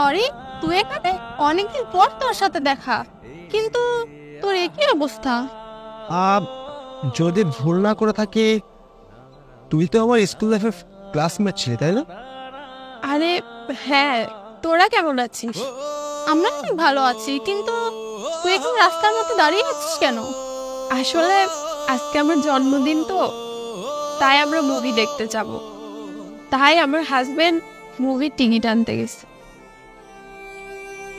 অরি, তুই এখানে? অনেকদিন পর তোর সাথে দেখা, কিন্তু তোর একই অবস্থা। আহ, যদি ভুল না করে থাকি, তুই তো আমার স্কুল লাইফের ক্লাসমেট ছিলি, তাই না? আরে হ্যাঁ, তোরা কেমন আছিস? আমরা অনেক ভালো আছি, কিন্তু তুই এখন রাস্তার মধ্যে দাঁড়িয়ে আছিস কেন? আসলে আজকে আমার জন্মদিন তো, তাই আমরা মুভি দেখতে যাব। তাই আমার হাজবেন্ড মুভির টিকিট আনতে গেছে।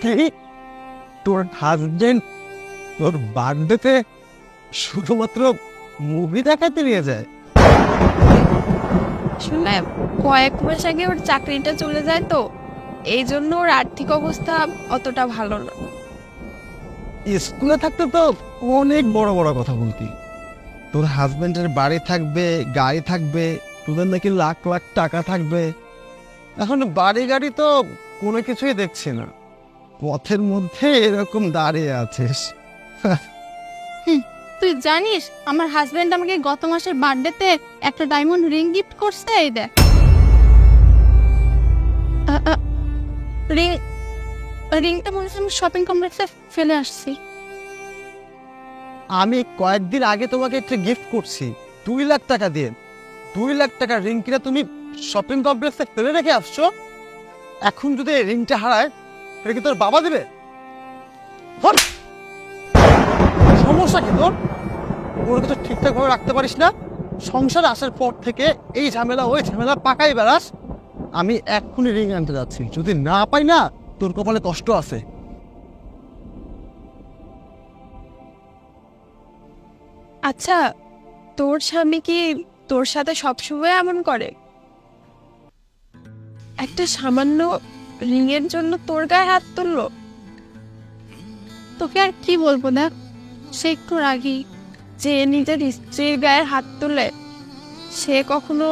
কি? তোর হাজবেন্ড তোর বার্থডেতে শুধুমাত্র মুভি দেখাতে নিয়ে যায়? শুনলে, কয়েক মাস আগে ওর চাকরিটা চলে যায় তো, এই জন্য ওর আর্থিক অবস্থা অতটা ভালো না। স্কুলে থাকতে তো অনেক বড় বড় কথা বলতি। তোর হাজবেন্ডের বাড়ি থাকবে, গাড়ি থাকবে, তোদের নাকি লাখ লাখ টাকা থাকবে। এখন বাড়ি গাড়ি তো কোনো কিছুই দেখছি না, পথের মধ্যে এরকম দাঁড়িয়ে আছিস। তুই জানিস আমার হাজবেন্ড আমাকে গত মাসের বার্থডেতে একটা ডায়মন্ড রিং গিফট করছে। এই দেখ, রিং রিংটা মনে হচ্ছে আমি শপিং কমপ্লেক্সে ফেলে আসছি। আমি কয়েকদিন আগে তোমাকে একটা গিফট করছি 2 লাখ টাকা দিয়ে। 2 লাখ টাকা রিং কিনা তুমি শপিং কমপ্লেক্সে ফেলে রেখে আসছো। এখন যদি এই রিংটা হারায়, এটা কি তোর বাবা দেবে? বল, সমস্যা কি তোর? কোনো কিছু ঠিকঠাক ভাবে রাখতে পারিস না। সংসারে আসার পর থেকে এই ঝামেলা ওই ঝামেলা পাকাই বেড়াস। আমি এক্ষুনি রিং আনতে যাচ্ছি, যদি না পাই না, তোর কপালে কষ্ট আছে। আচ্ছা, তোর স্বামী কি তোর সাথে সবসময় এমন করে? একটা সামান্য রিং এর জন্য তোর গায়ে হাত তুললো? তোকে আর কি বলবো, দেখ সে একটু রাগী। যে নিজের স্ত্রীর গায়ে হাত তুলে, সে কখনো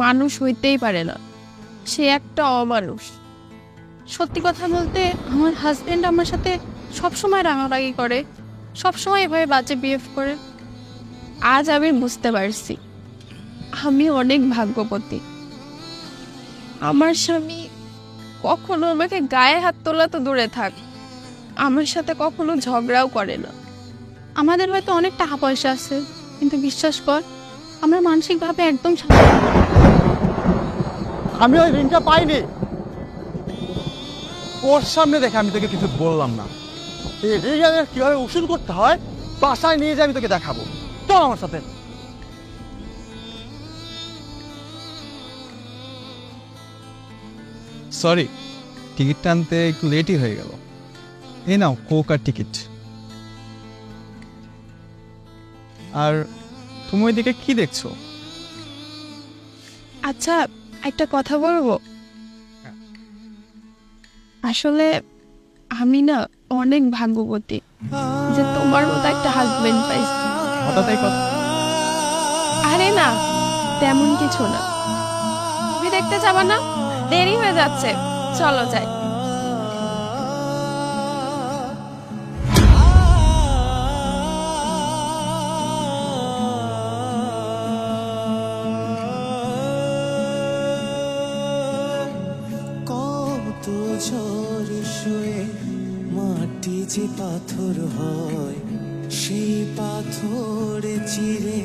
মানুষ হইতেই পারে না, সে একটা অমানুষ। সত্যি কথা বলতে, আমার হাজবেন্ড আমার সাথে সবসময় রাগারাগি করে, সবসময় এভাবে বাজে বিহেভ করে। আজ আমি বুঝতে পারছি আমি অনেক ভাগ্যবতী। আমার স্বামী কখনো আমাকে গায়ে হাত তোলা তো দূরে থাক, আমার সাথে কখনো ঝগড়াও করে না। আমাদের হয়তো অনেক টাকা পয়সা আছে, কিন্তু বিশ্বাস কর, আমরা মানসিকভাবে একদম আমি ওই রিংটা পাইনি। ওর সামনে দেখে আমি তোকে কিছু বললাম না। এই রিং আমি কিভাবে উসুল করতে হয় বাসায় নিয়ে যাই, আমি তোকে দেখাবো। চল আমার সাথে। সরি, টিকিটটা আনতে একটু লেটই হয়ে গেল। এই নাও কোক আর টিকিট। আর তুমি ওইদিকে কি দেখছো? আচ্ছা, একটা কথা বলবো? আসলে আমি না অনেক ভাগ্যবতী যে তোমার মতো একটা হাজবেন্ড পাইছি। হঠাৎ এই কথা? আরে না, তেমন কিছু না। তুমি দেখতে যাবা না? দেরি হয়ে যাচ্ছে, চলো যাই। কত ঝড় শুয়ে মাটি যে পাথর হয়, সেই পাথর চিরে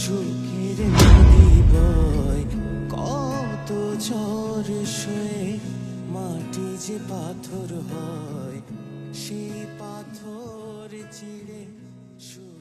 সুখের নদী বয়। কত ঝড় শুয়ে মাটি যে পাথর হয়, সেই পাথর চিরে সুখ